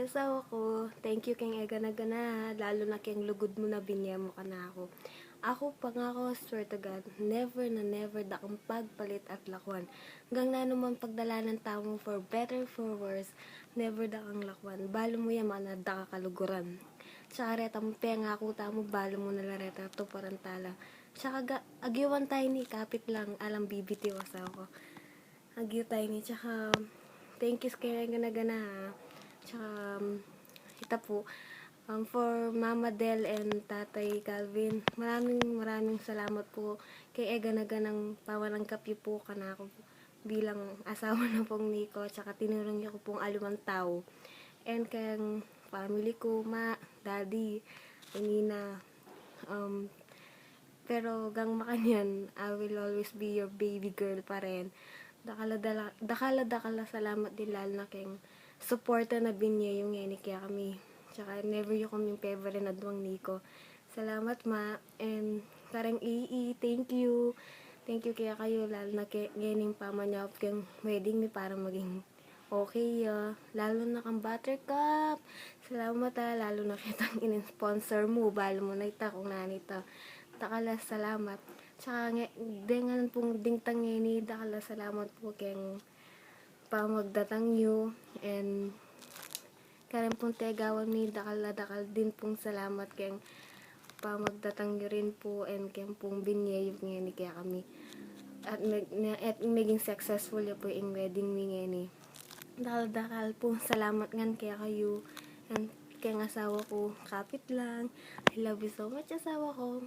asawa ko, thank you keng ega na gana, lalo na keng lugod mo na binyemo ka na ako. Ako pa nga ako, swear to God, never na never da kang pagpalit at lakwan. Hanggang na naman pagdala ng tamo for better, for worse, never da kang lakwan. Balo mo yaman na da kakaluguran. Tsaka reta mo penga ako tamo, balo mo nalareta to parantala. Tsaka agiwan tayo ni kapit lang, alam bibitiw asawa ko. Agyo tayo ni, tsaka thank you kaya gana-gana ha. Tsaka kita po for Mama Del and Tatay Calvin, maraming salamat po kay gana-ganang pawanangkap po kana ako bilang asawa na pong Nico, tsaka tinurong niyo ko pong alumang tao. And kayang family ko, ma, daddy, Nina, pero gang makanyan, I will always be your baby girl pa rin. Dakala salamat din lalo na keng suporta na binye yung ngeni kaya kami. Tsaka never yung kaming favorite na duwang Nico. Salamat ma, and karang thank you. Thank you kaya kayo, lalo na kaya ngayon pamanyap kang wedding ni para maging okay, lalo na kang buttercup. Salamat lalo na kitang in-sponsor mo, balo mo na ita kung nanita. Takala salamat. Tsaka dengan pong dingtang ngeni, dakala salamat po keng pamagdatang nyo, and karen pong tegawan mi, dakal din pong salamat keng pamagdatang nyo rin po, and keng pong binyayog ngeni kaya kami. At maging successful ya po yung wedding mi ngeni. Dakal po salamat ngan kaya kayo, and kaya asawa ko, kapit lang. I love you so much asawa ko.